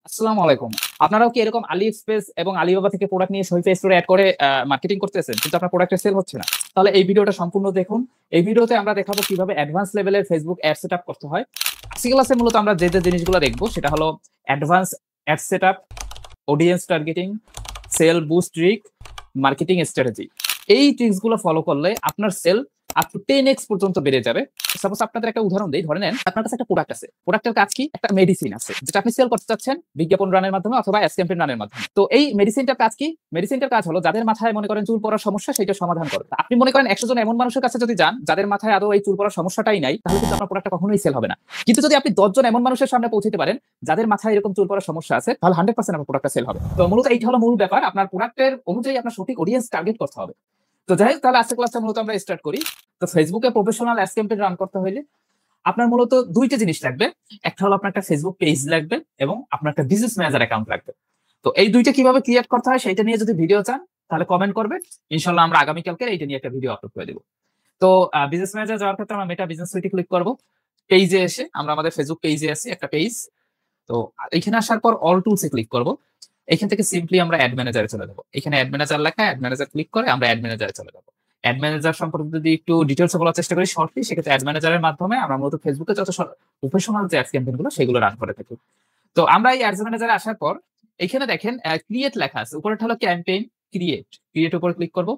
আসসালামু আলাইকুম। আপনারাও কি এরকম আলি এক্সপ্রেস এবং আলিবাবা থেকে প্রোডাক্ট নিয়ে শহীদ স্টোরে এড করে মার্কেটিং করতেছেন, কিন্তু আপনার প্রোডাক্টের সেল হচ্ছে না? তাহলে এই ভিডিওটা সম্পূর্ণ দেখুন। এই ভিডিওতে আমরা দেখাবো কিভাবে অ্যাডভান্স লেভেলের ফেসবুক অ্যাড সেটআপ করতে হয়। আজকে ক্লাসে মূলত আমরা যে জিনিসগুলো দেখবো সেটা হলো advance ad setup, audience targeting, sale boost trick, marketing strategy. এই ট্রিক্স গুলো ফলো করলে আপনার সেল আপ টু 10x পর্যন্ত বেড়ে যাবে। সাপোজ আপনাদের একটা উদাহরণ দেই, ধরে নেন আপনার কাছে একটা প্রোডাক্ট আছে, প্রোডাক্টের কাজ কি? একটা মেডিসিন আছে যেটা আপনি সেল করতে চাচ্ছেন বিজ্ঞাপন রানের মাধ্যমে অথবা অ্যাড ক্যাম্পেইন রানের মাধ্যমে। তো এই মেডিসিনটার কাজ কি? মেডিসিনটার কাজ হলো যাদের মাথায় মনে করেন চুল পড়ার সমস্যা, সেটা সমাধান করে। আপনি মনে করেন 100 জন এমন মানুষের কাছে যদি যান যাদের মাথায় আদৌ এই চুল পড়ার সমস্যাটাই নাই, তাহলে কিন্তু আপনার প্রোডাক্টটা কখনোই সেল হবে না। কিন্তু যদি আপনি 10 জন এমন মানুষের সামনে পৌঁছাতে পারেন যাদের মাথায় এরকম চুল পড়ার সমস্যা আছে, তাহলে 100% আপনার প্রোডাক্টটা সেল হবে। তো মূলত এইটা হলো মূল ব্যাপার, আপনার প্রোডাক্টের অনুযায়ী আপনার সঠিক অডিয়েন্স টার্গেট করতে হবে। তো যাই হোক, তাহলে আজকে ক্লাসটা মূলত আমরা স্টার্ট করি। তো ফেসবুকে প্রফেশনাল অ্যাড ক্যাম্পেইন রান করতে হলে আপনার মূলত দুইটা জিনিস লাগবে। একটা হলো আপনার একটা ফেসবুক পেজ লাগবে এবং আপনার একটা বিজনেস ম্যানেজার অ্যাকাউন্ট লাগবে। তো এই দুইটা কিভাবে ক্রিয়েট করতে হয় সেটা নিয়ে যদি ভিডিও চান তাহলে কমেন্ট করবেন। ইনশাআল্লাহ আমরা আগামীকালকে এইটা নিয়ে একটা ভিডিও আপলোড করে দেব। তো বিজনেস ম্যানেজার যাওয়ার ক্ষেত্রে আমরা মেটা বিজনেস সুইটে ক্লিক করব। পেজে এসে আমরা আমাদের ফেসবুক পেজে আছি, একটা পেজ। তো এখানে আসার পর অল টুলসে ক্লিক করব। এখান থেকে সিম্পলি আমরা অ্যাড ম্যানেজারে চলে যাব। এখানে অ্যাড ম্যানেজার লেখা, অ্যাড ম্যানেজার ক্লিক করে আমরা অ্যাড ম্যানেজারে চলে যাব। অ্যাড ম্যানেজার সম্পর্কে যদি একটু ডিটেইলসে বলার চেষ্টা করি শর্টলি, সেক্ষেত্রে অ্যাড ম্যানেজারের মাধ্যমে আমরা মূলত ফেসবুকে যত প্রফেশনাল যে অ্যাড ক্যাম্পেইন গুলো সেগুলো রান করে থাকি। তো আমরা এই অ্যাডস ম্যানেজারে আসার পর এখানে দেখেন ক্রিয়েট লেখা আছে, উপরেটা হলো ক্যাম্পেইন ক্রিয়েট। ক্রিয়েট উপরে ক্লিক করব।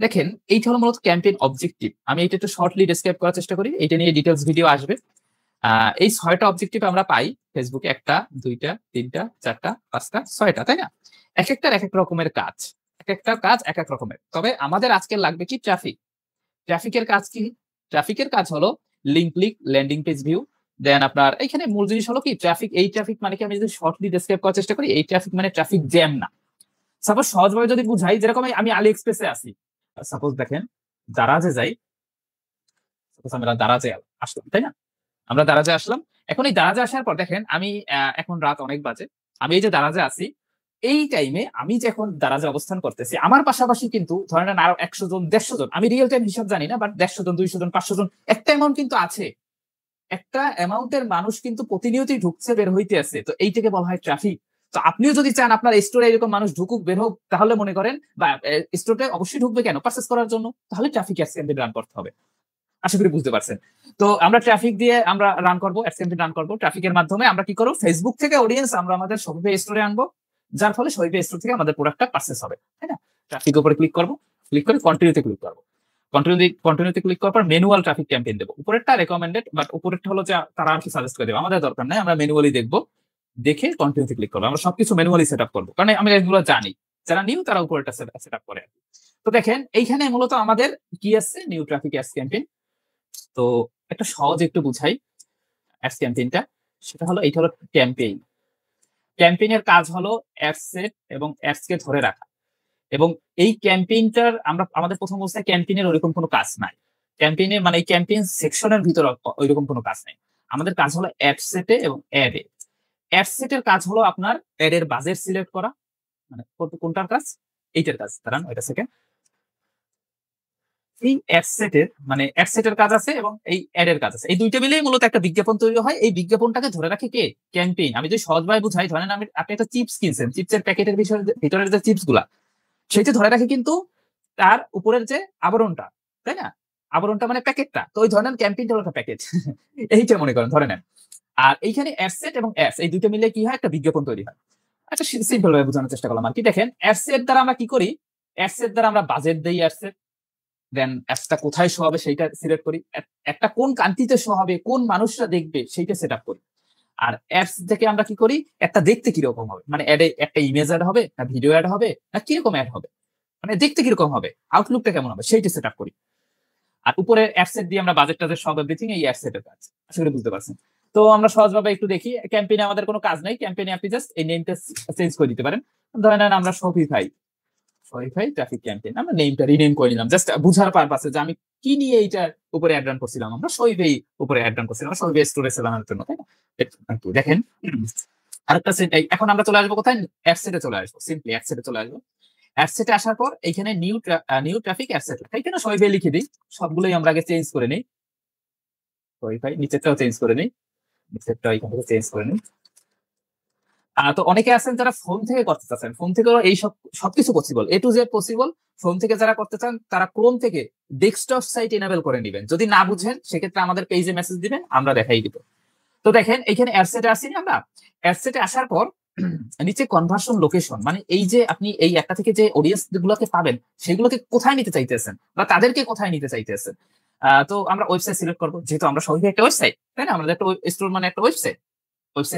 দেখেন এইটা হলো মূলত ক্যাম্পেইন অবজেক্টিভ। আমি এটা একটু শর্টলি ডেসক্রাইব করার চেষ্টা করি, এটা নিয়ে ডিটেইলস ভিডিও আসবে। এই ৬টা অবজেক্টিভ আমরা পাই ফেসবুকে, ১টা ২টা ৩টা ৪টা ৫টা ৬টা, তাই না? একেকটার একেক রকমের কাজ, একেকটা কাজ একেক রকমের। তবে আমাদের আজকে লাগবে কি? ট্রাফিক। ট্রাফিকের কাজ কি? ট্রাফিকের কাজ হলো link click, landing page view. Then আপনার এখানে মূল জিনিস হলো কি? ট্রাফিক। এই ট্রাফিক মানে কি? আমি যদি শর্টলি ডেসক্রাইব করার চেষ্টা করি, এই ট্রাফিক মানে ট্রাফিক জ্যাম না। সাপোজ সহজভাবে যদি বুঝাই, যেরকম আমি আলি এক্সপ্রেসে আছি, সাপোজ দেখেন দারাজে যাই, সাপোজ আমরা দারাজে আসলাম, তাই না? আমরা দারাজে আসলাম। এখন এই দারাজে আসার পর দেখেন আমি এখন রাত অনেক বাজে। আমি এই যে দারাজে আছি, এই টাইমে আমি যে এখন দারাজে অবস্থান করতেছি, আমার পাশাপাশি কিন্তু ধরে নেন আরো ১০০ জন ১৫০ জন, আমি রিয়েল টাইম হিসাব জানি না, বাট ১৫০ জন ২০০ জন ৫০০ জন একটা অ্যামাউন্ট কিন্তু আছে। একটা অ্যামাউন্টের মানুষ কিন্তু প্রতিনিয়তই ঢুকছে বের হইতে আছে। তো এইটাকে বলা হয় ট্রাফিক। তো আপনিও যদি চান আপনার স্টোরে এরকম মানুষ ঢুকুক বের হোক, তাহলে মনে করেন বা স্টোরে অবশ্যই ঢুকবে কেন? পারচেজ করার জন্য। তাহলে ট্রাফিক অ্যাড ক্যাম্পেইন রান করতে হবে। আশা করি বুঝতে পারছেন। তো আমরা ট্রাফিক দিয়ে আমরা রান করব, অ্যাড ক্যাম্পেইন রান করব। ট্রাফিকের মাধ্যমে আমরা কি করব? ফেসবুক থেকে অডিয়েন্স আমরা আমাদের শপিফাই স্টোরে আনবো। যার ফলে শপিফাই স্টোর থেকে আমাদের প্রোডাক্টটা পারচেজ হবে। তাই না? ট্রাফিক উপরে ক্লিক করব। ক্লিক করে কন্টিনিউতে ক্লিক করব। কন্টিনিউতে ক্লিক করার পর ম্যানুয়াল ট্রাফিক ক্যাম্পেইন দেব। উপরেরটা রেকমেন্ডেড, বাট উপরেরটা হলো যে তারা আর কি সাজেস্ট করে দেবে। আমাদের দরকার নাই। আমরা ম্যানুয়ালি দেখব। দেখে কন্টিনিউতে ক্লিক করব। আমরা সবকিছু ম্যানুয়ালি সেটআপ করব। কারণ আমি এগুলো জানি। যারা নিউ তারা উপরেরটা সেটআপ করে। তো দেখেন এইখানে মূলত আমাদের কি আছে? New traffic ad campaign. তো একটা সহজ একটু বুঝাই অ্যাডস ক্যাম্পেইনটা। সেটা হলো এইটা হলো ক্যাম্পেইন। ক্যাম্পেইনের কাজ হলো অ্যাডস সেট এবং অ্যাডস কে ধরে রাখা। এবং এই ক্যাম্পেইনটার আমরা আমাদের প্রথম অবস্থায় ক্যাম্পেইনের ওইরকম কোনো কাজ নাই। ক্যাম্পেইনে মানে এই ক্যাম্পেইন সেকশনের ভিতরে ওইরকম কোনো কাজ নাই। আমাদের কাজ হলো অ্যাড সেটে এবং অ্যাডে। অ্যাড সেটের কাজ হলো আপনার অ্যাডের বাজেট সিলেক্ট করা। মানে কোনটার কাজ? এইটার কাজ। দাঁড়ান ওইটা সেকেন্ড। এই অ্যাড সেটের কাজ আছে এবং এই অ্যাড এর কাজ আছে। এই দুইটা মিলেই মূলত একটা বিজ্ঞাপন তৈরি হয়। এই বিজ্ঞাপনটাকে ধরে রাখে কে? ক্যাম্পেইন। আমি যদি সহজভাবে বুঝাই, ধরেন আপনি একটা চিপস কিনছেন। চিপসের প্যাকেটের ভিতরের যে চিপস গুলা, সেইটা ধরে রাখে কিন্তু তার উপরের যে আবরণটা, তাই না? আবরণটা মানে প্যাকেটটা। তো ওই ধরেন ক্যাম্পেইনটা হলো একটা প্যাকেট। এইটা মনে করেন, ধরে নেন। আর এইখানে অ্যাডসেট এবং অ্যাডস এই দুইটা মিলে কি হয়? একটা বিজ্ঞাপন তৈরি হয়। আচ্ছা, সিম্পল ভাবে বোঝানোর চেষ্টা করলাম আর কি। দেখেন অ্যাডসেট দ্বারা আমরা কি করি? অ্যাডসেট দ্বারা আমরা বাজেট দেই অ্যাডসেট। দেন অ্যাডসটা কোথায় শো হবে সেইটা সিলেক্ট করি। একটা কোন কান্ট্রিতে শো হবে, কোন মানুষরা দেখবে সেইটা সেটআপ করি। আর অ্যাডস থেকে আমরা কি করি? একটা দেখতে কিরকম হবে, মানে অ্যাডে একটা ইমেজ অ্যাড হবে না ভিডিও অ্যাড হবে না কিরকম অ্যাড হবে, মানে দেখতে কিরকম হবে, আউটলুকটা কেমন হবে সেইটা সেটআপ করি। আর উপরে অ্যাডসেট দিয়ে আমরা বাজেট টাজেট সব এভরিথিং এই অ্যাডসেটের কাজ। আশা করি বুঝতে পারছেন। তো আমরা সহজভাবে একটু দেখি। ক্যাম্পেইনে আমাদের কোনো কাজ নাই। ক্যাম্পেইনে আপনি জাস্ট এই নেমটা চেঞ্জ করে দিতে পারেন। ধরে নেন আমরা শপিফাই ট্রাফিক ক্যাম্পেইন, আমরা নেমটা রিনেম করে নিলাম জাস্ট বুঝার পারপাসে যে আমি কি নিয়ে এইটার উপরে অ্যাড রান করছিলাম। আমরা শপিফাই উপরে অ্যাড রান করছিলাম শপিফাই স্টোরে চালানোর জন্য, তাই না? একটু দেখেন আরেকটা সেট। এখন আমরা চলে আসবো কোথায়? অ্যাড সেটে চলে আসবো। সিম্পলি অ্যাড সেটে চলে আসবো। অ্যাড সেটে আসার পর এখানে নিউ ট্রাফিক অ্যাড সেট, এখানে শপিফাই লিখে দিই। সবগুলোই আমরা আগে চেঞ্জ করে নেই। শপিফাই নিচেরটাও চেঞ্জ করে নেই। নিচেরটাও এখান থেকে চেঞ্জ করে নেই। তো অনেকে আছেন যারা ফোন থেকে করতে চাচ্ছেন, ফোন থেকে এই সবকিছু possible, A to Z possible. Phone থেকে যারা করতে চান তারা ক্রোম থেকে ডেস্কটপ সাইট এনাবেল করে নেবেন। যদি না বুঝেন সেক্ষেত্রে আমাদের পেজে মেসেজ দিবেন, আমরা দেখাই দিব। তো দেখেন এখানে অ্যাডসেটে আসি আমরা। অ্যাডসেটে আসার পর নিচে কনভার্সন লোকেশন, মানে এই যে আপনি এই একটা থেকে যে অডিয়েন্স গুলোকে পাবেন সেগুলোকে কোথায় নিতে চাইতেছেন বা তাদেরকে কোথায় নিতে চাইতেছেন। তো আমরা ওয়েবসাইট সিলেক্ট করবো, যেহেতু আমরা সবাই একটা ওয়েবসাইট, তাই না? আমাদের একটা স্টোর মানে একটা ওয়েবসাইট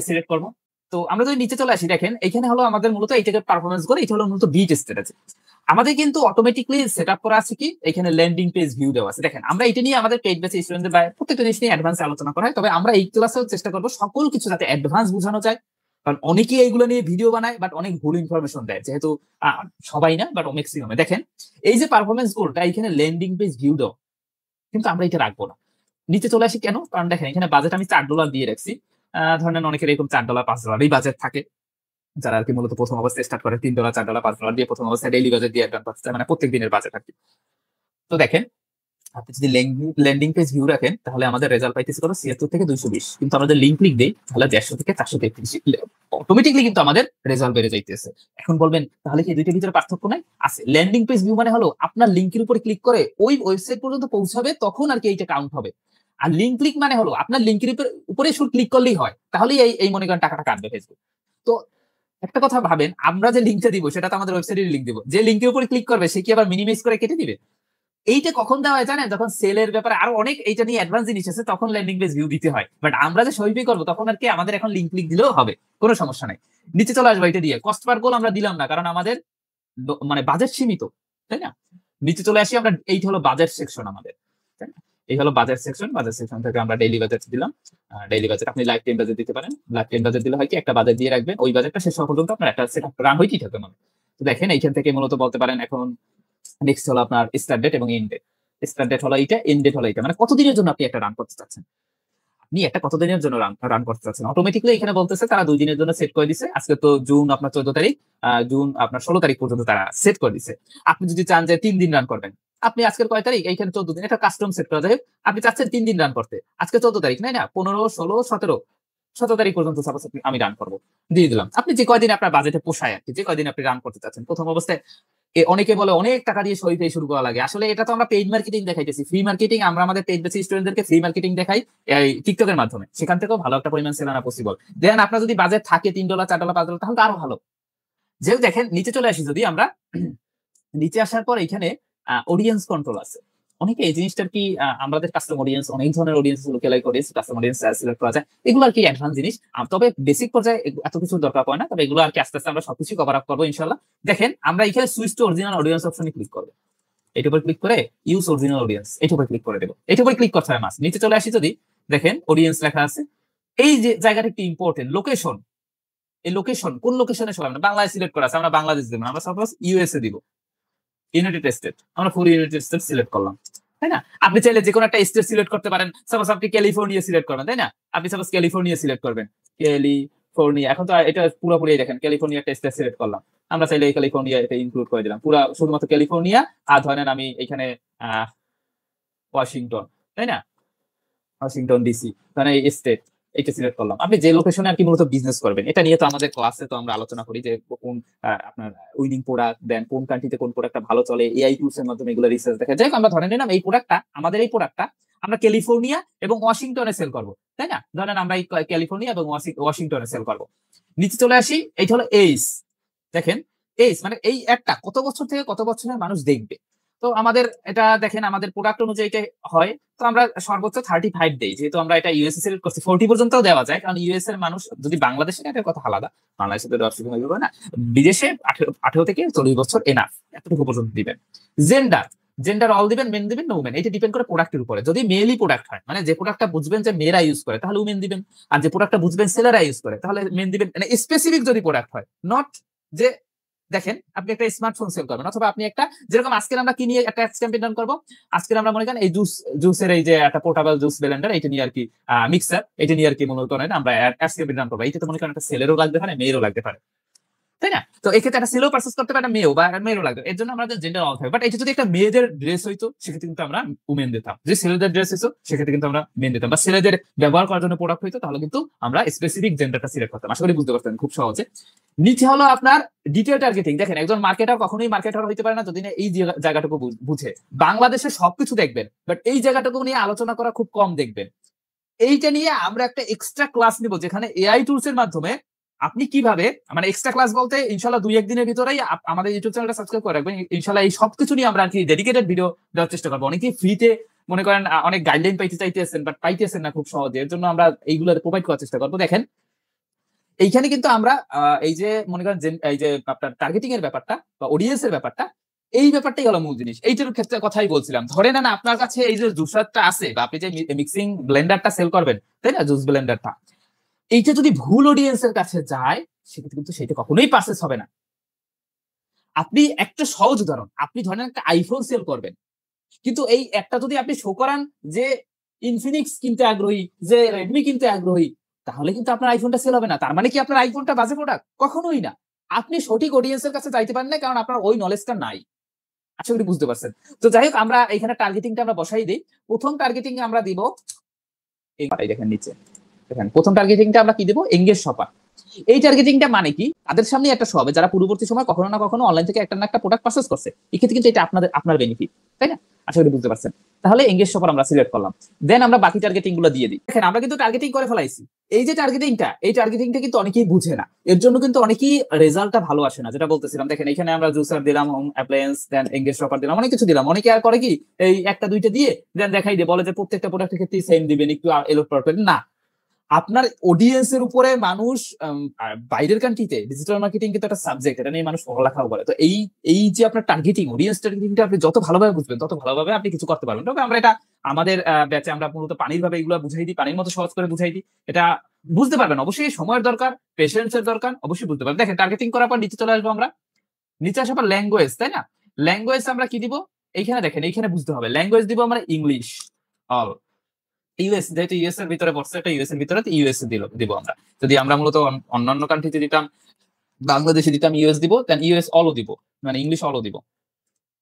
সিলেক্ট করবো। তো আমরা যদি নিচে চলে আসি, দেখেন এখানে হলো আমাদের মূলত এইটাকে পারফরমেন্স করে, এটা হলো মূলত বিট স্ট্র্যাটেজি। আমাদের কিন্তু অটোমেটিকলি সেট আপ করা আছে কি, এখানে ল্যান্ডিং পেজ ভিউ দেওয়া আছে। দেখেন আমরা এটা নিয়ে আমাদের পেজ বেসে স্টুডেন্টদের বা প্রত্যেকটা জিনিস নিয়ে অ্যাডভান্স আলোচনা করা হয়, তবে আমরা এই ক্লাসেও চেষ্টা করবো সকল কিছু যাতে অ্যাডভান্স বোঝানো যায়। কারণ অনেকেই এইগুলো নিয়ে ভিডিও বানায় বাট অনেক ভুল ইনফরমেশন দেয়, যেহেতু সবাই না বাট ম্যাক্সিমামে। দেখেন এই যে পারফরমেন্স গোলটা, এখানে ল্যান্ডিং পেজ ভিউ দাও, কিন্তু আমরা এটা রাখবো না। নিচে চলে আসি কেন? কারণ দেখেন এখানে বাজেট আমি $4 দিয়ে রাখছি। ধরেন অনেকের এরকম $4 $5 এই বাজেট থাকে, যারা আর কি মূলত প্রথম অবস্থায় স্টার্ট করে $3 $4 $5 দিয়ে প্রথম অবস্থায় ডেইলি বাজেট দিয়ে অ্যাডভান্স পাচ্ছে, মানে প্রত্যেক দিনের বাজেট আর কি। তো দেখেন আপনি যদি ল্যান্ডিং পেজ ভিউ রাখেন তাহলে আমাদের রেজাল্ট পাইতেছে কত, 76 থেকে 220। কিন্তু আমাদের লিঙ্ক ক্লিক দেই তাহলে 150 থেকে 433, অটোমেটিকলি কিন্তু আমাদের রেজাল্ট বেড়ে যাইতেছে। এখন বলবেন তাহলে কি দুইটার ভিতরে পার্থক্য নাই? আছে। ল্যান্ডিং পেজ ভিউ মানে হলো আপনার লিঙ্কের উপরে ক্লিক করে ওই ওয়েবসাইট পর্যন্ত পৌঁছাবে, তখন আর কি এইটা কাউন্ট হবে। আর লিঙ্ক ক্লিক মানে হলো আপনার লিঙ্কের উপরে শুধু ক্লিক করলেই হয়, তাহলেই এই মনে করেন টাকাটা কাটবে ফেসবুক। তো একটা কথা ভাবেন, আমরা যে লিঙ্কটা দিব সেটা তো আমাদের ওয়েবসাইটের লিঙ্ক দিব, যে লিঙ্কের উপরে ক্লিক করবে সে কি আবার মিনিমাইজ করে কেটে দিবে? এইটা কখন দেওয়া হয় জানেন? যখন সেলের ব্যাপারে আরো অনেক এইটা নিয়ে অ্যাডভান্স জিনিস আছে, তখন ল্যান্ডিং পেজ ভিউ দিতে হয়। বাট আমরা যে সহিপি করবো তখন আর কি আমাদের এখন লিঙ্ক ক্লিক দিলেও হবে, কোনো সমস্যা নাই। নিচে চলে আসবো এটা দিয়ে। কস্ট পার গোল আমরা দিলাম না, কারণ আমাদের মানে বাজেট সীমিত, তাই না? নিচে চলে আসি আমরা, এইটা হলো বাজেট সেকশন আমাদের, তাই না? এই হলো বাজেট সেকশন। বাজেট সেকশন থেকে আমরা ডেইলি বাজেট দিলাম। ডেইলি বাজেট আপনি লাইফ টাইম বাজেট দিতে পারেন। লাইফ টাইম বাজেট দিলে হয় কি, একটা বাজেট দিয়ে রাখবেন, ওই বাজেটটা শেষ হওয়া পর্যন্ত আপনার একটা সেটআপ রান হইতেই থাকবে মানে। তো দেখেন এইখান থেকে মূলত বলতে পারেন এখন নেক্সট হলো আপনার স্টার্ট ডেট এবং এন্ড ডেট। স্টার্ট ডেট হলো এইটা, এন্ড ডেট হলো এইটা, মানে কতদিনের জন্য আপনি একটা রান করতে চাচ্ছেন। আপনি একটা কতদিনের জন্য রান করতে চাচ্ছেন, অটোমেটিক্যালি এখানে বলতেছে তারা 2 দিনের জন্য সেট করে দিছে। আজকে তো জুন আপনার 14 তারিখ, জুন আপনার 16 তারিখ পর্যন্ত তারা সেট করে দিছে। আপনি যদি চান যে 3 দিন রান করবেন, আপনি আজকের কয় তারিখ, এইখানে 14 দিন, এটা কাস্টম সেট করা যায়। আপনি চাচ্ছেন 3 দিন রান করতে, আজকে 14 তারিখ, নাই না, 15 16 17 17 তারিখ পর্যন্ত সাপোজ আমি রান করবো, দিয়ে দিলাম। আপনি যে কয়দিন আপনার বাজেটে পোষায় আর কি, যে কয়দিন আপনি রান করতে চাচ্ছেন। প্রথম অবস্থায় অনেকে বলে অনেক টাকা দিয়ে সই পেয়ে শুরু করা লাগে, আসলে এটা তো আমরা পেইড মার্কেটিং দেখাইতেছি, ফ্রি মার্কেটিং। আমরা আমাদের পেইড বেসিস স্টুডেন্টদেরকে ফ্রি মার্কেটিং দেখাই এই টিকটকের মাধ্যমে, সেখান থেকেও ভালো একটা পরিমাণ সেল আনা পসিবল। দেন আপনার যদি বাজেট থাকে $3 $4 $5, তাহলে তো আরো ভালো। যেহেতু দেখেন নিচে চলে আসি যদি আমরা, নিচে আসার পর এখানে অডিয়েন্স কন্ট্রোল আছে। অনেকে এই জিনিসটার কি আমাদের কাস্টম অডিয়েন্স, অনেক ধরনের audience, localise audience, custom audience select করা যায়। এগুলো আর কি অ্যাডভান্স জিনিস, তবে বেসিক পর্যায়ে এত কিছু দরকার পড়ে না। তবে এগুলো আর কি আস্তে আস্তে আমরা সবকিছু কভার আপ করবো ইনশাআল্লাহ। দেখেন আমরা এখানে সুইচ টু অরিজিনাল অডিয়েন্স অপশনে ক্লিক করবো, এটার উপর ক্লিক করে ইউজ অরিজিনাল অডিয়েন্স এটার উপর ক্লিক করে দেবো। এটার উপর ক্লিক করতে হয় মাস। নিচে চলে আসি যদি, দেখেন অডিয়েন্স লেখা আছে। এই যে জায়গাটা একটি ইম্পর্টেন্ট, লোকেশন। এই লোকেশন কোন লোকেশনে সবাই, আমরা বাংলাদেশ সিলেক্ট করা আছে, আমরা বাংলাদেশ দিব না, আমরা সাপোজ ইউএসএ দিব, ইউনাইটেড স্টেট, আমরা ফুল ইউনাইটেড স্টেট সিলেক্ট করলাম, তাই না? আপনি চাইলে যে কোনো একটা স্টেট সিলেক্ট করতে পারেন। সাপোজ আপনি ক্যালিফোর্নিয়া সিলেক্ট করবেন, তাই না? আপনি সাপোজ ক্যালিফোর্নিয়া সিলেক্ট করবেন, ক্যালিফোর্নিয়া। এখন তো এটা পুরোপুরি দেখেন ক্যালিফোর্নিয়া একটা স্টেট সিলেক্ট করলাম, আমরা চাইলে এই ক্যালিফোর্নিয়া এটা ইনক্লুড করে দিলাম, পুরো শুধুমাত্র ক্যালিফোর্নিয়া। আর ধরেন আমি এখানে ওয়াশিংটন, তাই না, ওয়াশিংটন ডিসি, মানে এই স্টেট এটা সিলেক্ট করলাম। আপনি যে লোকেশনে আর কি মূলত বিজনেস করবেন, এটা নিয়ে তো আমাদের ক্লাসে তো আমরা আলোচনা করি যে কোন আপনার উইনিং প্রোডাক্ট, দেন কোন কান্ট্রিতে কোন প্রোডাক্টটা ভালো চলে, এআই টুলস এর মাধ্যমে এগুলো রিসার্চ দেখা যায়। আমরা ধরে নিলাম এই প্রোডাক্টটা, আমাদের এই প্রোডাক্টটা আমরা ক্যালিফোর্নিয়া এবং ওয়াশিংটনে সেল করব, তাই না? ধরেন আমরা এই ক্যালিফোর্নিয়া এবং ওয়াশিংটনে সেল করব। নিচে চলে আসি, এইটা হলো এইস। দেখেন এইস মানে এই একটা কত বছর থেকে কত বছরের মানুষ দেখবে। তো আমাদের এটা দেখেন আমাদের প্রোডাক্ট অনুযায়ী এটা হয়। তো আমরা সর্বোচ্চ 35 দেই, যেহেতু আমরা এটা ইউএসএ সিলেক্ট করছি। 40 পর্যন্ত দেওয়া যায়, কারণ ইউএস এর মানুষ যদি বাংলাদেশে, এটার কথা আলাদা, বাংলাদেশে তো দর্শক হইবে না, বিদেশে 18 থেকে 40 বছর এনাফ, এতটুকু পর্যন্ত দিবেন। জেন্ডার, জেন্ডার অল দিবেন, মেন দিবেন না উমেন, এটা ডিপেন্ড করে প্রোডাক্টের উপরে। যদি মেলই প্রোডাক্ট হয়, মানে যে প্রোডাক্টটা বুঝবেন যে মেয়েরা ইউজ করে, তাহলে উমেন দিবেন। আর যে প্রোডাক্টটা বুঝবেন ছেলেরা ইউজ করে, তাহলে মেন দিবেন। মানে স্পেসিফিক যদি প্রোডাক্ট হয়, নট যে দেখেন আপনি একটা স্মার্টফোন সেল করবেন, অথবা আপনি একটা, যেরকম আজকে আমরা কি নিয়ে একটা ক্যাম্পেইন রান করবো, আজকে আমরা মনে করেন এই জুসের এই যে একটা পোর্টেবল জুস ব্লেন্ডার, এটা নিয়ে আর কি মিক্সার, এটা নিয়ে আর কি মনে করেন আমরা অ্যাডস ক্যাম্পেইন রান করবো। এইটা তো মনে করেন একটা ছেলেরও লাগতে পারে, মেয়েরও লাগতে পারে। তাই না? তো এক্ষেত্রে একটা ছেলেও পারচেজ করতে পারে, একটা মেয়েও বা মেয়েরও লাগবে। এর জন্য আমাদের জেন্ডার অল থাকবে। বাট এটা যদি একটা মেয়েদের ড্রেস হইতো সেক্ষেত্রে কিন্তু আমরা উমেন দিতাম। যদি ছেলেদের ড্রেস হইতো সেক্ষেত্রে কিন্তু আমরা মেন দিতাম। বা ছেলেদের ব্যবহার করার জন্য প্রোডাক্ট হইতো তাহলে কিন্তু আমরা স্পেসিফিক জেন্ডারটা সিলেক্ট করতাম। আশা করি বুঝতে পারছেন খুব সহজে। নিচে হলো আপনার ডিটেইল টার্গেটিং। দেখেন একজন মার্কেটার কখনোই মার্কেটার হইতে পারে না যদি না এই জায়গাটুকু বুঝে। বাংলাদেশে সবকিছু দেখবেন বাট এই জায়গাটুকু নিয়ে আলোচনা করা খুব কম দেখবেন। এইটা নিয়ে আমরা একটা এক্সট্রা ক্লাস নিব যেখানে এআই টুলস এর মাধ্যমে আপনি কিভাবে, মানে এক্সট্রা ক্লাস বলতে ইনশাআল্লাহ 2-1 দিনের ভিতরেই আমাদের ইউটিউব চ্যানেলটা সাবস্ক্রাইব করে রাখবেন। ইনশাআল্লাহ এই সবকিছু নিয়ে আমরা আর কি ডেডিকেটেড ভিডিও দেওয়ার চেষ্টা করব। অনেকেই ফ্রিতে মনে করেন অনেক গাইডলাইন পাইতে চাইতেছেন বাট পাইতেছেন না খুব সহজে। এর জন্য আমরা এইগুলো প্রোভাইড করার চেষ্টা করব। দেখেন এইখানে কিন্তু আমরা এই যে মনে করেন এই যে আপনার টার্গেটিং এর ব্যাপারটা বা অডিয়েন্স এর ব্যাপারটা, এই ব্যাপারটাই হলো মূল জিনিস। এইটার ক্ষেত্রে কথাই বলছিলাম। ধরে নেন আপনার কাছে এই যে জুসারটা আছে বা আপনি যে মিক্সিং ব্লেন্ডারটা সেল করবেন, তাই না, জুস ব্লেন্ডারটা, এইটা যদি ভুল অডিয়েন্স এর কাছে যায় সেক্ষেত্রে কিন্তু সেটা কখনোই পারচেজ হবে না। আপনি একটা সহজ উদাহরণ, আপনি ধরেন একটা আইফোন সেল করবেন, কিন্তু এই একটা যদি আপনি শো করান যে ইনফিনিক্স কিনতে আগ্রহী, যে রেডমি কিনতে আগ্রহী, তাহলে কিন্তু আপনার আইফোনটা সেল হবে না। তার মানে কি আপনার আইফোনটা বাজে প্রোডাক্ট? কখনোই না। আপনি সঠিক অডিয়েন্স এর কাছে যাইতে পারেন না কারণ আপনার ওই নলেজটা নাই। আশা করি বুঝতে পারছেন। তো যাই হোক আমরা এখানে টার্গেটিংটা আমরা বসাই দিই। প্রথম টার্গেটিং আমরা দিব এই দেখেন নিচে। দেখেন প্রথম টার্গেটিংটা আমরা কি দেব? Engage shopper. এই টার্গেটিংটা মানে কি? তাদের সামনে একটা শো হবে যারা পূর্ববর্তী সময় কখনো না কখনো অনলাইন থেকে একটা না একটা প্রোডাক্ট পারচেজ করছে। এক্ষেত্রে কিন্তু এটা আপনার বেনিফিট, তাই না? আশা করি বুঝতে পারছেন। তাহলে এঙ্গেজ শপার আমরা সিলেক্ট করলাম। দেন আমরা বাকি টার্গেটিং গুলো দিয়ে দিই। দেখেন আমরা কিন্তু টার্গেটিং করে ফেলাইছি। এই যে টার্গেটিংটা, এই টার্গেটিংটা কিন্তু অনেকেই বুঝে না। এর জন্য কিন্তু অনেকেই রেজাল্টটা ভালো আসে না, যেটা বলতেছিলাম। দেখেন এখানে আমরা জুসার দিলাম, হোম অ্যাপ্লায়েন্স, দেন এঙ্গেজ শপার দিলাম, অনেক কিছু দিলাম। অনেকে আর করে কি এই একটা দুইটা দিয়ে দেন দেখাই দিয়ে বলে যে প্রত্যেকটা প্রোডাক্টের ক্ষেত্রে সেম দিবেন, একটু এলোট পারফেক্ট না। আপনার অডিয়েন্সের উপরে মানুষ বাইরের কান্ট্রিতে ডিজিটাল মার্কেটিং কিন্তু একটা সাবজেক্ট, এটা নিয়ে মানুষ পড়ালেখাও করে। তো এই যে আপনার টার্গেটিং, অডিয়েন্স টার্গেটিংটা আপনি যত ভালোভাবে বুঝবেন তত ভালোভাবে আপনি কিছু করতে পারবেন। তবে আমরা এটা আমাদের ব্যাচে আমরা মূলত পানির ভাবে এগুলো বুঝাই দিই, পানির মতো সহজ করে বুঝাই দিই। এটা বুঝতে পারবেন, অবশ্যই সময়ের দরকার, পেশেন্সের দরকার, অবশ্যই বুঝতে পারবেন। দেখেন টার্গেটিং করার পর নিচে চলে আসবো আমরা। নিচে আসার পর ল্যাঙ্গুয়েজ, তাই না? ল্যাঙ্গুয়েজ আমরা কি দিব? এইখানে দেখেন, এইখানে বুঝতে হবে। ল্যাঙ্গুয়েজ দিব আমরা ইংলিশ অল। ইউএস, যেহেতু ইউএস এর ভিতরে পড়ছে, এটা ইউএস এর ভিতরে ইউএস দিব আমরা। যদি আমরা মূলত অন্যান্য কান্ট্রিতে দিতাম, বাংলাদেশে দিতাম ইউএস দিব, দেন ইউএস অলও দিব, মানে ইংলিশ অলও দিব।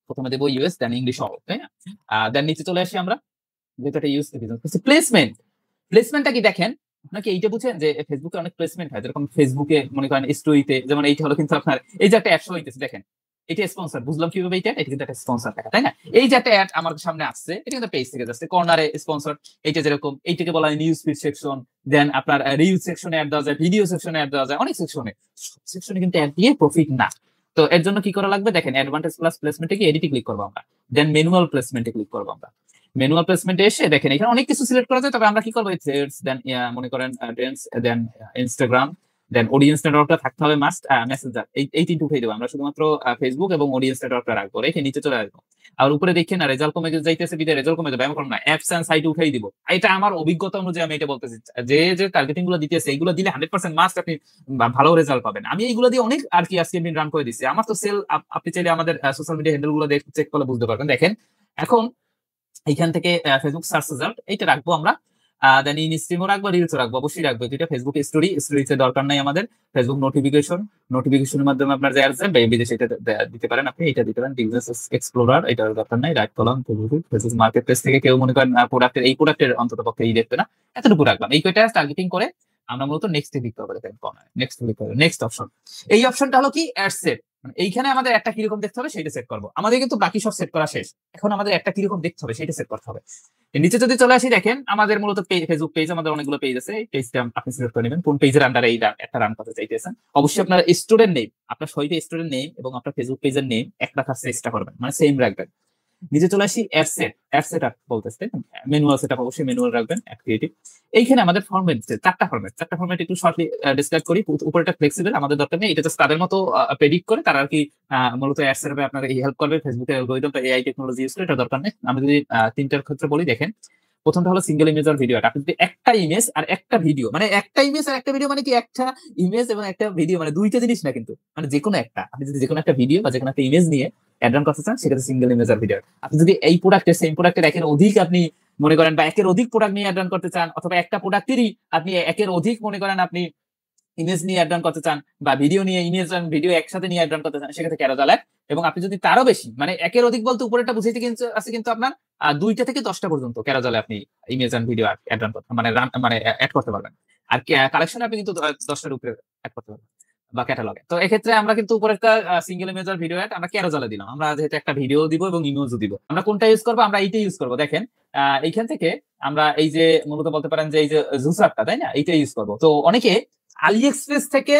প্রথমে দেবো ইউএস, দেন ইংলিশ অল, তাই না? দেন নিচে চলে আসি আমরা, যেহেতু এটা ইউএস দিতাম। প্লেসমেন্ট, প্লেসমেন্টটা কি দেখেন, আপনাকে এইটা বুঝেন যে ফেসবুকে অনেক প্লেসমেন্ট হয়, যেরকম ফেসবুকে মনে করেন স্টোরিতে, যেমন এইটা হলো কিন্তু আপনার এই যে একটা অ্যাড শো হইতেছে, দেখেন এটা স্পন্সর, বুঝলাম কিভাবে এটা কিন্তু একটা স্পন্সর টাকা, তাই না? এই যে একটা অ্যাড আমার সামনে আসছে, এটা কিন্তু পেজ থেকে যাচ্ছে, কর্নারে স্পন্সর। এইটা যেরকম এইটাকে বলা হয় নিউজ ফিড সেকশন, দেন আপনার রিল সেকশনে অ্যাড দেওয়া যায়, ভিডিও সেকশনে অ্যাড দেওয়া যায়, অনেক সেকশনে। সব সেকশনে কিন্তু অ্যাড দিয়ে প্রফিট না। তো এর জন্য কি করা লাগবে? দেখেন অ্যাডভান্টেজ প্লাস প্লেসমেন্টে কি এডিটে ক্লিক করবো আমরা, দেন ম্যানুয়াল প্লেসমেন্টে ক্লিক করবো আমরা। ম্যানুয়াল প্লেসমেন্টে এসে দেখেন এখানে অনেক কিছু সিলেক্ট করা যায়, তবে আমরা কি করবো? থ্রেডস, দেন মনে করেন ডেন্স, দেন ইনস্টাগ্রাম, দেন অডিয়েন্স নেটওয়ার্কটা থাকতে হবে মাস্ট, মেসেঞ্জার, এই তিনটে উঠাই দেবো আমরা। শুধুমাত্র ফেসবুক এবং অডিয়েন্স নেটওয়ার্কটা রাখবো, রেখে নিচে চলে আসবো। আর উপরে দেখেন না রেজাল্ট কমে যাইতেছে, বিদে রেজাল্ট কমে যাবে, এমন করব না, অ্যাপস এন্ড সাইট উঠাই দিব। এটা আমার অভিজ্ঞতা অনুযায়ী আমি এটা বলতেছি, যে টার্গেটিং গুলো দিতেছে এইগুলো দিলে 100% মাস্ট আপনি ভালো রেজাল্ট পাবেন। আমি এইগুলো দিয়ে অনেক আর কি আজকে আমি রান করে দিচ্ছি। আমার তো সেল, আপনি চাইলে আমাদের সোশ্যাল মিডিয়া হ্যান্ডেল গুলো চেক করলে বুঝতে পারবেন। দেখেন এখন এইখান থেকে ফেসবুক সার্চ রেজাল্ট এইটা রাখবো আমরা, দেন ইনস্ট্রিমও রাখবো, রিলসও রাখবো, অবশ্যই রাখবো। যেটা ফেসবুক স্টোরিতে দরকার নাই আমাদের। ফেসবুক নোটিফিকেশনের মাধ্যমে আপনার যে আসবে বিদেশে এটা দিতে পারেন, আপনি এটা দিতে পারেন। বিজনেস এক্সপ্লোরার এটা দরকার নাই, right column Facebook market place থেকে কেউ মনে করেন প্রোডাক্টের অন্তত পক্ষে এই দেখবে না, এতটুকু রাখলাম। এই কয়টা টার্গেটিং করে আমরা মূলত নেক্সট ক্লিক করবো। দেখেন নেক্সট অপশন, এই অপশনটা হলো কি অ্যাড সেট। এইখানে আমাদের একটা কিরকম দেখতে হবে সেটা সেট করবো। আমাদের কিন্তু বাকি সব সেট করা শেষ, এখন আমাদের একটা কিরকম দেখতে হবে সেটা সেট করতে হবে। নিচে যদি চলে আসি, দেখেন আমাদের মূলত ফেসবুক পেজ, আমাদের অনেকগুলো পেজ আছে। এই পেজটা আপনি সিলেক্ট করে নেবেন কোন পেজের আন্ডারে এই একটা রান করতে চাইতেছেন। অবশ্যই আপনার স্টুডেন্ট নেম, আপনার সহিত স্টুডেন্ট নেম এবং আপনার ফেসবুক পেজের নেম এক রাখার চেষ্টা করবেন, মানে সেম রাখবেন। নিচে চলে আসি অ্যাড সেট আপ বলতেছে, ম্যানুয়াল সেটআপ, অবশ্যই ম্যানুয়াল রাখবেন, ক্রিয়েটিভ। এইখানে আমাদের ফরম্যাট, চারটা ফরম্যাট একটু শর্টলি ডিসক্রাইব করি। উপরেটা ফ্লেক্সিবল, আমাদের দরকার নেই, এটা জাস্ট তাদের মতো প্রেডিক্ট করে, তারা আর কি মূলত অ্যাড সেটআপে আপনাকে হেল্প করবে। ফেসবুকের অ্যালগরিদম বা এআই টেকনোলজি ইউজ করে, এটা দরকার নেই। আমি যদি তিনটার ক্ষেত্রে বলি, দেখেন প্রথমটা হলো সিঙ্গেল ইমেজ আর ভিডিও। আপনি যদি একটা ইমেজ আর একটা ভিডিও, মানে একটা ইমেজ আর একটা ভিডিও, মানে কি একটা ইমেজ এবং একটা ভিডিও মানে দুইটা জিনিস না কিন্তু, মানে যে কোনো একটা, আপনি যদি যে কোনো একটা ভিডিও বা যে কোনো একটা ইমেজ নিয়ে অ্যাড রান করতে চান, সেটা সিঙ্গেল ইমেজ আর ভিডিও। আপনি যদি এই প্রোডাক্টের সেম প্রোডাক্টের একের অধিক আপনি মনে করেন বা একের অধিক প্রোডাক্ট নিয়ে অ্যাড রান করতে চান, অথবা একটা প্রোডাক্টেরই আপনি একের অধিক মনে করেন আপনি ইমেজ নিয়ে অ্যাড রান করতে চান বা ভিডিও নিয়ে ইমেজ আর ভিডিও একসাথে নিয়ে অ্যাড রান করতে চান, সেক্ষেত্রে ক্যারোজাল অ্যাড। এবং আপনি যদি তারও বেশি মানে একের অধিক বলতে উপরেটা বুঝাইতে কিন্তু আছে, কিন্তু আপনার 2টা থেকে 10টা পর্যন্ত ক্যারোজালে আপনি ইমেজ আর ভিডিও অ্যাড রান করতে মানে অ্যাড করতে পারবেন। আর কালেকশনে আপনি কিন্তু 10টার উপরে অ্যাড করতে পারবেন বা ক্যাটালগে। তো এক্ষেত্রে আমরা কিন্তু উপরে একটা সিঙ্গেল ইমেজ আর ভিডিও অ্যাড আমরা ক্যারোজালে দিলাম। আমরা যেহেতু একটা ভিডিও দিব এবং ইমেজও দিব, আমরা কোনটা ইউজ করবো? আমরা এইটা ইউজ করবো। দেখেন এইখান থেকে আমরা এই যে মূলত বলতে পারেন যে এই যে জুসারটা, তাই না, এইটা ইউজ করবো। তো অনেকে আলি এক্সপ্রেস থেকে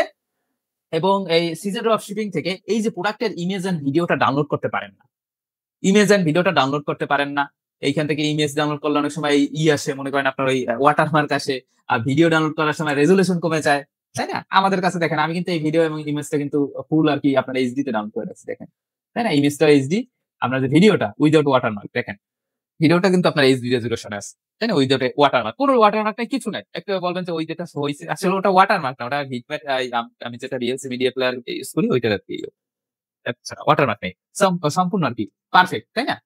এবং এই সিজন ড্রপ শিপিং থেকে এই যে প্রোডাক্টের ইমেজ এন্ড ভিডিওটা ডাউনলোড করতে পারেন না, ইমেজ এন্ড ভিডিওটা ডাউনলোড করতে পারেন না। এইখান থেকে ইমেজ ডাউনলোড করলে অনেক সময় আসে, মনে করেন আপনার ওই ওয়াটারমার্ক আসে, আর ভিডিও ডাউনলোড করার সময় রেজুলেশন কমে যায়, তাই না? আমাদের কাছে দেখেন আমি কিন্তু এই ভিডিও এবং ইমেজটা কিন্তু ফুল আর কি আপনার এইচডি তে ডাউনলোড করে রাখছি, দেখেন, তাই না? ইমেজটা এইচডি, আপনার যে ভিডিওটা উইদাউট ওয়াটারমার্ক, দেখেন ভিডিওটা কিন্তু আপনার এইচডি রেজুলেশন আছে, তাই না? উইদাউট ওয়াটারমার্ক, কোনো ওয়াটারমার্ক নাই, কিছু নাই। একটু বলবেন যে ওই যেটা হইছে আসলে ওটা ওয়াটারমার্ক না, ওটা হিটম্যাট। আমি যেটা রিয়েলসি মিডিয়া প্লেয়ার ইউজ করি ওইটার আর কি ওয়াটারমার্ক নেই, সম্পূর্ণ আর কি পারফেক্ট, তাই না?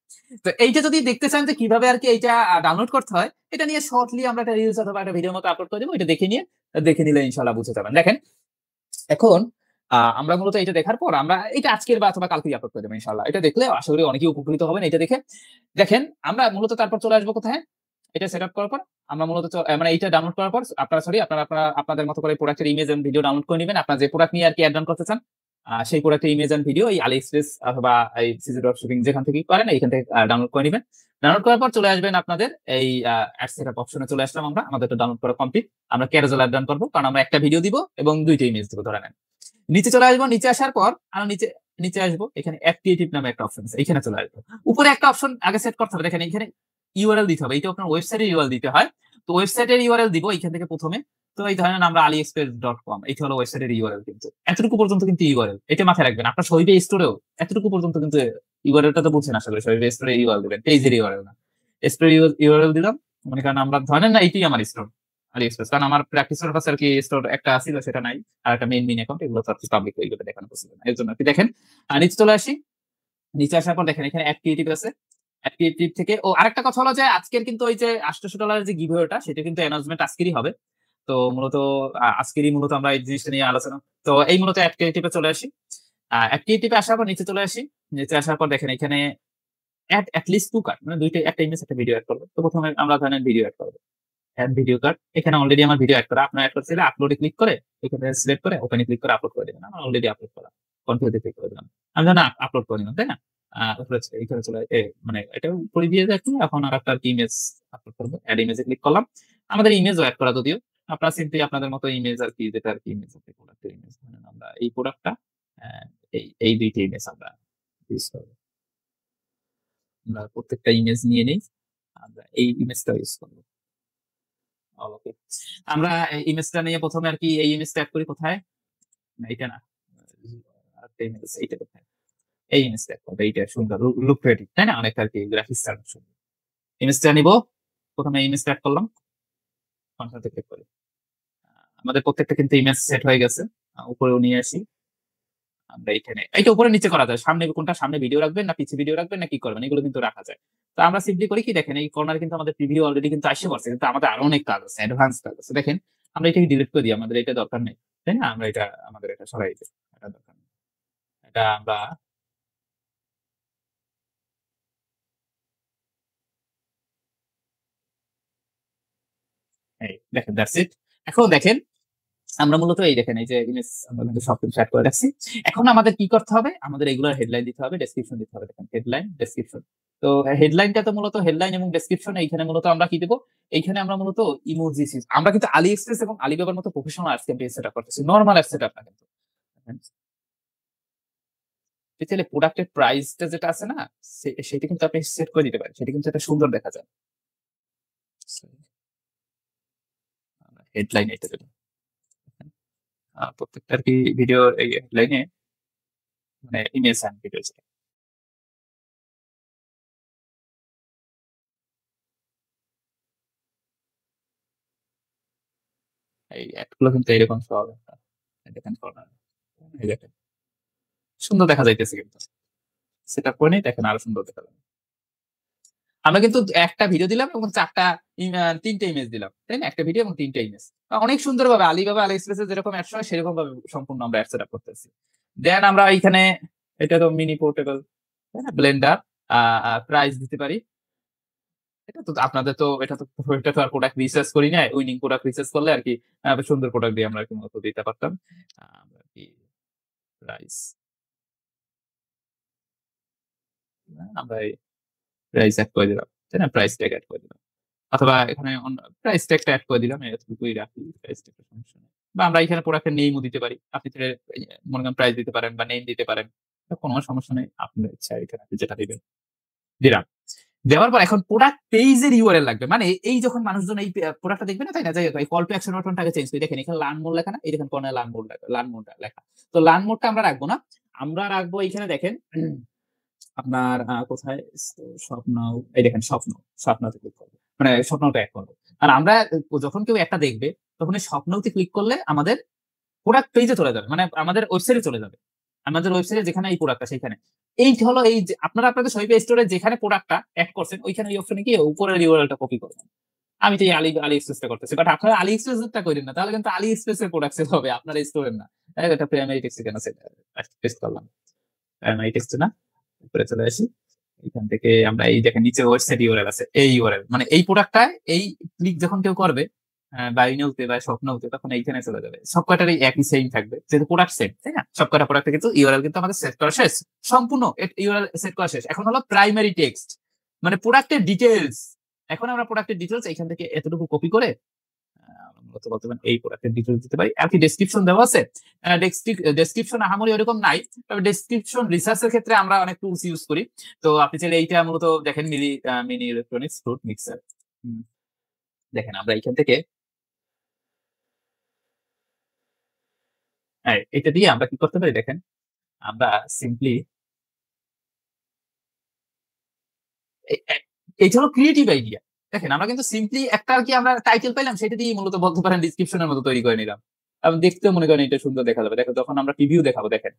তো এইটা যদি দেখতে চান যে কিভাবে আর কি এইটা ডাউনলোড করতে হয়, এটা নিয়ে শর্টলি আমরা একটা রিলস অথবা একটা ভিডিওর মতো আপলোড করে দেবো। এটা দেখে নিলে ইনশাআল্লাহ বুঝতে যাবেন। দেখেন এখন আমরা মূলত এটা দেখার পর আমরা এটা আজকের বা অথবা কালকেই আপলোড করে দেবো ইনশাআল্লাহ। এটা দেখলে আশা করি অনেকেই উপকৃত হবেন এটা দেখে। দেখেন আমরা মূলত তারপর চলে আসবো কোথায়? এটা সেটআপ করার পর আমরা মূলত মানে এইটা ডাউনলোড করার পর আপনারা আপনাদের মতো করে প্রোডাক্টের ইমেজ এন্ড ভিডিও ডাউনলোড করে নেবেন। আপনারা যে প্রোডাক্ট নিয়ে আর কি অ্যাড রান করতে চান, সেই প্রোডাক্টের ইমেজ এন্ড ভিডিও এই AliExpress অথবা এই সিজি ড্রপ শিপিং যেখান থেকেই করেন এইখান থেকে ডাউনলোড করে নেবেন। ডাউনলোড করার পর চলে আসবেন আপনাদের এই অ্যাড সেটআপ অপশনে চলে আসলাম আমরা। আমাদের তো ডাউনলোড করা কমপ্লিট। আমরা ক্যারোজাল অ্যাড রান করব, কারণ আমরা একটা ভিডিও দিব এবং 2টা ইমেজ দিব ধরে নেন। নিচে চলে আসবো, নিচে আসার পর আমরা নিচে আসবো, এখানে অ্যাড ক্রিয়েটিভ নামে একটা অপশন আছে, এখানে চলে আসবো। উপরে একটা অপশন আগে সেট করতে হবে, দেখেন এখানে ইউআরএল দিতে হবে। এইটা আপনার ওয়েবসাইটের ইউআরএল দিতে হয়। তো ওয়েবসাইটের ইউআরএল দিব এখান থেকে প্রথমে। তো এই ধরেন আমরা aliexpress.com, এইটা হলো ওয়েবসাইটের ইউআরএল। কিন্তু এতটুকু পর্যন্ত কিন্তু ইউআরএল, এটা মাথায় রাখবেন। আপনার শহীদে স্টোরেও এতটুকু পর্যন্ত কিন্তু ইউআরএলটা তো বুঝছেন আশা করি। শহীদে স্টোরে ইউআরএল দিবেন, পেজের ইউআরএল না, স্টোরে ইউআরএল দিলাম। মানে কারণ আমরা ধরেন না এইটাই আমার স্টোর AliExpress, কারণ আমার প্র্যাকটিস পারপাস আর কি স্টোর একটা ছিল, সেটা নাই। আর একটা মেইন অ্যাকাউন্ট, এগুলো তো আর কি পাবলিক, এগুলো দেখানো পসিবল না। এর জন্য আপনি দেখেন নিচে চলে আসি। নিচে আসার পর দেখেন এখানে অ্যাড ক্রিয়েটিভ আছে। অ্যাড ক্রিয়েটিভ থেকে আরেকটা কথা হলো যে আজকের কিন্তু ওই যে $800 যে গিভঅ্যাওয়েটা, সেটা কিন্তু অ্যানাউন্সমেন্ট আজকেরই হবে। তো মূলত আজকেরই মূলত আমরা এই জিনিসটা নিয়ে আলোচনা। তো এই মূলত অ্যাড ক্রিয়েটিভে চলে আসি। অ্যাড ক্রিয়েটিভে আসার পর নিচে চলে আসি। নিচে আসার পর দেখেন এখানে অ্যাট লিস্ট 2 কার্ড, মানে দুইটা, একটা ইমেজ একটা ভিডিও অ্যাড করব। তো প্রথমে আমরা ধরেন ভিডিও অ্যাড করব। অ্যাড ভিডিও কার্ড, এখানে অলরেডি আমার ভিডিও অ্যাড করা। আপনার অ্যাড করতে চাইলে আপলোডে ক্লিক করে এখানে সিলেক্ট করে ওপেনে ক্লিক করে আপলোড করে দিবেন। আমার অলরেডি আপলোড করা, কনফিগারে ক্লিক করে দিলাম। আমি জানা আপলোড করে নিলাম, তাই না? উপরে এখানে চলে মানে এটা উপরে দিয়ে রাখি। এখন আর একটা ইমেজ আপলোড করব, অ্যাড ইমেজে ক্লিক করলাম। আমাদের ইমেজও অ্যাড করা যদিও, আপনারা সিম্পলি আপনাদের মতো ইমেজ আর কি, যেটা আর কি ইমেজ আছে প্রোডাক্টের ইমেজ, মানে আমরা এই প্রোডাক্টটা এই দুইটা ইমেজ আমরা ইউজ করব। আমরা প্রত্যেকটা ইমেজ নিয়ে নেই, আমরা এই ইমেজটা ইউজ করব। ওকে, আমরা ইমেজটা নিয়ে প্রথমে আর কি এই ইমেজটা অ্যাড করি কোথায়? না এটা না, আরেকটা ইমেজ এইটা কোথায়? এই ইমেজটা অ্যাড করব। এইটা সুন্দর লুক রেডি, তাই না? অনেক আর কি গ্রাফিক্স আর সুন্দর। ইমেজটা নিব, প্রথমে ইমেজটা অ্যাড করলাম, কনফার্মে ক্লিক করি। আমাদের প্রত্যেকটা কিন্তু ইমেজ সেট হয়ে গেছে। উপরেও নিয়ে আসি আমরা। এখানে এইটা উপরে নিচে করা যায়, সামনে কোনটা, সামনে ভিডিও রাখবেন না পিছে ভিডিও রাখবেন না কি করবেন, এগুলো কিন্তু রাখা যায়। তো আমরা সিম্পলি করি কি, দেখেন এই কর্নারে কিন্তু আমাদের প্রিভিউ অলরেডি কিন্তু আসে পড়ছে, কিন্তু আমাদের আরো অনেক কাজ আছে, অ্যাডভান্স কাজ আছে। দেখেন আমরা এটাকে ডিলিট করে দিই, আমাদের এটা দরকার নেই, তাই না? আমরা আমাদের এটা সরাই দিই, এটা দরকার নেই। এটা আমরা এই দেখেন, দ্যাটস ইট। এখন দেখেন আমরা মূলত এই দেখেন এই যে ইমেজ আমরা কিন্তু সবকিছু সেট করে রাখছি। এখন আমাদের কি করতে হবে? আমাদের এগুলোর হেডলাইন দিতে হবে, ডেসক্রিপশন দিতে হবে। দেখেন হেডলাইন, ডেসক্রিপশন। তো হেডলাইনটা তো মূলত হেডলাইন এবং ডেসক্রিপশন, এইখানে মূলত আমরা কি দেব? এইখানে আমরা মূলত ইমোজি, আমরা কিন্তু AliExpress এবং আলিবাবার মতো প্রফেশনাল অ্যাপস ক্যাম্পেইন সেটআপ করতেছি, নরমাল অ্যাপ সেটআপ না কিন্তু। দেখেন, চাইলে প্রোডাক্টের প্রাইসটা যেটা আছে না, সেটা কিন্তু আপনি সেট করে দিতে পারেন, সেটা কিন্তু একটা সুন্দর দেখা যায়। হেডলাইন এটা দেবেন। প্রত্যেকটা আর কি ভিডিওর এই হেডলাইনে মানে ইমেজ এন্ড ভিডিও, এই অ্যাডগুলো কিন্তু এরকম শো হবে। দেখেন কর্নার, এই দেখেন সুন্দর দেখা যাইতেছে, কিন্তু সেটা করে নিই, দেখেন আরো সুন্দর দেখা যাবে। আমরা কিন্তু একটা ভিডিও দিলাম এবং 3টে ইমেজ দিলাম, তাই না? একটা ভিডিও এবং 3টে ইমেজ। অনেক সুন্দরভাবে আলিবাবা, আলিএক্সপ্রেসে যেরকম অ্যাডস হয় সেরকম ভাবে সম্পূর্ণ আমরা অ্যাড সেটআপ করতেছি। দেন আমরা এইখানে এটা তো মিনি পোর্টেবল, তাই না? ব্লেন্ডার প্রাইস দিতে পারি। এটা তো আপনাদের তো এটা তো আর প্রোডাক্ট রিসার্চ করি নাই। উইনিং প্রোডাক্ট রিসার্চ করলে আরকি সুন্দর প্রোডাক্ট দিয়ে আমরা আরকি মূলত দিতে পারতাম। আমরা কি প্রাইস আমরা এই প্রাইস এড করে দিলাম, তাই না? প্রাইস ট্যাগ এড করে দিলাম। অথবা এখানে প্রাইস ট্যাগটা এড করে দিলাম। এতটুকুই রাখি। প্রাইস ট্যাগটা সমস্যা নেই। বা আমরা এখানে প্রোডাক্টের নেমও দিতে পারি। আপনি চাইলে মনে করেন প্রাইস দিতে পারেন বা নেম দিতে পারেন। কোনো সমস্যা নেই। আপনার ইচ্ছা এখানে আপনি যেটা দিবেন। দিলাম। দেওয়ার পর এখন প্রোডাক্ট পেজের ইউআরএল লাগবে। মানে এই যখন মানুষজন এই প্রোডাক্টটা দেখবে না, তাই না? যাই হোক এই কল টু অ্যাকশন বাটনটাকে চেঞ্জ করি। দেখেন এখানে লার্ন মোর লেখা না? এই দেখেন কর্নারে লার্ন মোরটা লেখা। তো লার্ন মোরটা আমরা রাখবো না। আমরা রাখবো এইখানে দেখেন আপনার কোথায় শপ নাও, এই দেখেন শপ নাওতে ক্লিক করব। মানে শপ নাওটা এড করব। আর আমরা যখন কেউ একটা দেখবে তখন এই শপ নাওতে ক্লিক করলে আমাদের প্রোডাক্ট পেজে চলে যাবে। মানে আমাদের ওয়েবসাইটে চলে যাবে। আমাদের ওয়েবসাইটে যেখানে এই প্রোডাক্টটা সেখানে। এই হলো এই যে আপনারা আপনাদের শপিফাই স্টোরে যেখানে প্রোডাক্টটা এড করছেন ওইখানে এই অপশনে গিয়ে উপরের ইউআরএলটা কপি করবেন। আমি তো এই আলিএক্সপ্রেসটা করতেছি। বাট আপনারা আলিএক্সপ্রেসেরটা কইরেন না। তাহলে কিন্তু আলিএক্সপ্রেসের প্রোডাক্ট সেল হবে আপনার স্টোরের না। এটা প্রাইমারি টেক্সটে কেন পেস্ট করলাম। প্রাইমারি টেক্সটে না। উপরে চলে আসি। এখান থেকে আমরা এই দেখেন নিচে ওয়েবসাইট ইউআরএল আছে। এই ইউআরএল মানে এই প্রোডাক্টটায় এই ক্লিক যখন কেউ করবে বাই নাউতে বা শপ নাউতে তখন এইখানে চলে যাবে। সব কয়টারই একই সেম থাকবে। যেহেতু প্রোডাক্ট সেম, তাই না? সব কয়টা প্রোডাক্টে কিন্তু ইউআরএল কিন্তু আমাদের সেট করা শেষ। সম্পূর্ণ ইউআরএল সেট করা শেষ। এখন হলো প্রাইমারি টেক্সট। মানে প্রোডাক্টের ডিটেইলস। এখন আমরা প্রোডাক্টের ডিটেইলস এখান থেকে এতটুকু কপি করে মূলত বলতে পারেন এই প্রোডাক্টের ডিটেইলস দিতে পারি। আর কি ডেসক্রিপশন দেওয়া আছে। ডেসক্রিপশন আহামরি ওরকম নাই। তবে ডেসক্রিপশন রিসার্চের ক্ষেত্রে আমরা অনেক টুলস ইউজ করি। তো আপনি চাইলে এইটা মূলত দেখেন মিনি ইলেকট্রনিক্স ফ্রুট মিক্সার। দেখেন আমরা এখান থেকে হ্যাঁ, এটা দিয়ে আমরা কি করতে পারি দেখেন। আমরা সিম্পলি এইটা হলো ক্রিয়েটিভ আইডিয়া। দেখেন আমরা কিন্তু সিম্পলি একটা আরকি আমরা টাইটেল পাইলাম সেটা দিয়েই মূলত বলতে পারেন ডেসক্রিপশনের মতো তৈরি করে নিলাম। এবং দেখতেও মনে করেন এটা সুন্দর দেখা যাবে। দেখো যখন আমরা প্রিভিউ দেখাবো দেখেন।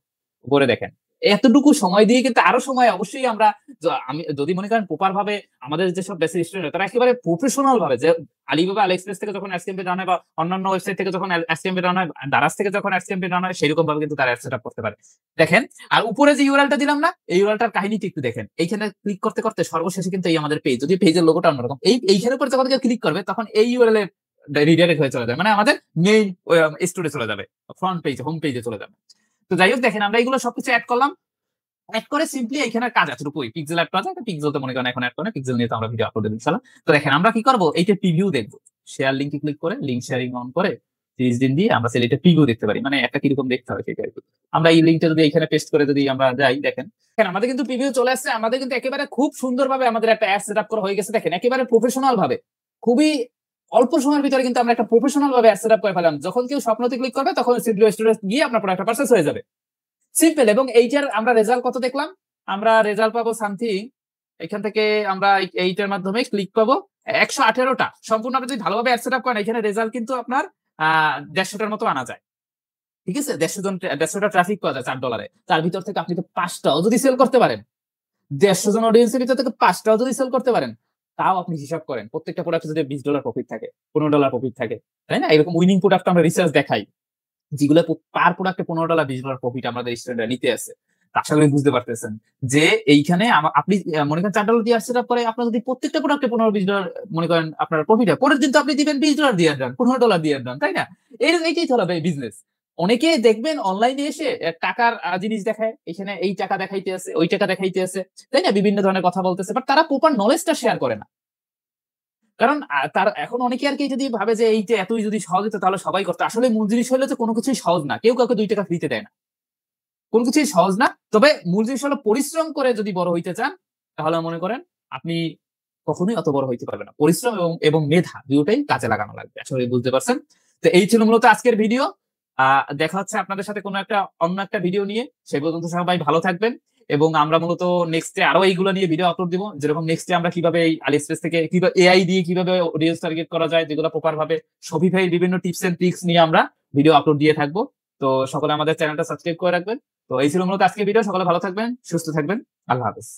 উপরে দেখেন। এতটুকু সময় দিয়ে কিন্তু আরো সময় অবশ্যই আমরা আমি যদি মনে করেন প্রপার ভাবে আমাদের যেসব বেসিক স্টুডেন্ট তারা একেবারে প্রফেশনাল ভাবে যে আলিবাবা, আলিএক্সপ্রেস থেকে যখন এসকেএমপি রান হয় বা অন্যান্য ওয়েবসাইট থেকে যখন এসকেএমপি রান হয়, দারাজ থেকে যখন এসকেএমপি রান হয় সেরকম ভাবে কিন্তু তারা সেটআপ করতে পারে। দেখেন আর উপরে যে ইউআরএলটা দিলাম না, এই ইউআরএলটার কাহিনীটি একটু দেখেন। এইখানে ক্লিক করতে করতে সর্বশেষে কিন্তু এই আমাদের পেজ, যদি পেজের লোগোটা অন্যরকম। এইখানের উপর যখন কেউ ক্লিক করবে তখন এই ইউআরএল এ রিডাইরেক্ট হয়ে চলে যাবে। মানে আমাদের মেইন স্টোরে চলে যাবে। ফ্রন্ট পেজ, হোম পেজে চলে যাবে। তো যাই হোক দেখেন আমরা এগুলো সবকিছু এড করলাম। এড করে সিম্পলি এখানে কাজ আছে রূপই পিক্সেল এড করা যায়। পিক্সেল তো মনে করেন এখন এড করে পিক্সেল নিয়ে তো আমরা ভিডিও আপলোড দেব ইনশাআল্লাহ। তো দেখেন আমরা কি করব, এইটা প্রিভিউ দেখব। শেয়ার লিংকে ক্লিক করে লিংক শেয়ারিং অন করে 30 দিন দিয়ে আমরা সেটা প্রিভিউ দেখতে পারি। মানে একটা কিরকম দেখতে হবে সেটা আরকি। আমরা এই লিংকটা যদি এখানে পেস্ট করে যদি আমরা যাই দেখেন আমাদের কিন্তু প্রিভিউ চলে আসছে। আমাদের কিন্তু একেবারে খুব সুন্দরভাবে আমাদের একটা অ্যাড সেটআপ করা হয়ে গেছে। দেখেন একেবারে প্রফেশনাল ভাবে খুবই অল্প সময়ের ভিতরে কিন্তু আমরা একটা প্রফেশনাল ভাবে অ্যাড সেটআপ করে ফেললাম। যখন কেউ স্বপ্নতে ক্লিক করবে তখন সিম্পলি স্টোরেজ গিয়ে আপনার প্রোডাক্টটা পারচেজ হয়ে যাবে। সিম্পল। এবং এইটার আমরা রেজাল্ট কত দেখলাম? আমরা রেজাল্ট পাবো সামথিং এখান থেকে আমরা এইটার মাধ্যমে ক্লিক পাবো 118টা। সম্পূর্ণ আপনি যদি ভালোভাবে অ্যাড সেটআপ করেন এখানে রেজাল্ট কিন্তু আপনার 150টার মতো আনা যায়। ঠিক আছে? 150টা ট্রাফিক পাওয়া যায় $4 তার ভিতর থেকে আপনি তো 5টাও যদি সেল করতে পারেন, 150 জন অডিয়েন্সের ভিতর থেকে 5টাও যদি সেল করতে পারেন, তাও আপনি হিসাব করেন প্রত্যেকটা প্রোডাক্টে যদি $20 প্রফিট থাকে, $15 প্রফিট থাকে, তাই না? এরকম উইনিং প্রোডাক্ট আমরা রিসার্চ দেখাই। যেগুলো পার প্রোডাক্টে $15 $20 প্রফিট আমাদের স্টুডেন্টরা নিতে আছে। আশা করি বুঝতে পারতেছেন যে এইখানে আপনি মনে করেন $4 দিয়ে সেটআপ করে আপনার যদি প্রত্যেকটা প্রোডাক্টে $15-20 মনে করেন আপনার প্রফিট হয়, পরের দিন তো আপনি দিবেন $20 দিয়ে দেন, $15 দিয়ে দেন, তাই না? এইটাই তো হবে বিজনেস। অনেকে দেখবেন অনলাইনে এসে টাকার জিনিস দেখায়, এখানে এই টাকা দেখাইতে আছে, ওই টাকা দেখাইতে আছে, তাই না? বিভিন্ন ধরনের কথা বলতেছে, বাট তারা প্রপার নলেজটা শেয়ার করে না। কারণ তার এখন অনেকে আরকি যদি ভাবে যে এইটা এতই যদি সহজ হতো তাহলে সবাই করতো। আসলে মূল জিনিস হলো যে কোন কিছুই সহজ না। কেউ কাউকে ৳2 ফ্রিতে দেয় না। কোন কিছুই সহজ না। তবে মূল জিনিস হলো পরিশ্রম করে যদি বড় হইতে চান তাহলে মনে করেন আপনি কখনোই অত বড় হইতে পারবেন না। পরিশ্রম এবং মেধা দুটোই কাজে লাগানো লাগবে। আশা করি বুঝতে পারছেন। তো এই ছিল মূলত আজকের ভিডিও। আ দেখা হচ্ছে আপনাদের সাথে অন্য একটা ভিডিও নিয়ে। সেই পর্যন্ত সবাই ভালো থাকবেন। এবং আমরা মূলত নেক্সট এ আরো এইগুলো নিয়ে ভিডিও আপলোড দিব। যেরকম নেক্সট এ আমরা কিভাবে এই AliExpress থেকে কিভাবে এআই দিয়ে কিভাবে অডিয়েন্স টার্গেট করা যায়, যেগুলো প্রপার ভাবে Shopify বিভিন্ন টিপস এন্ড ট্রিকস নিয়ে আমরা ভিডিও আপলোড দিয়ে থাকবো। তো সকলে আমাদের চ্যানেলটা সাবস্ক্রাইব করে রাখবেন। তো এই ছিল মূলত আজকের ভিডিও। সকলে ভালো থাকবেন, সুস্থ থাকবেন। আল্লাহ হাফেজ।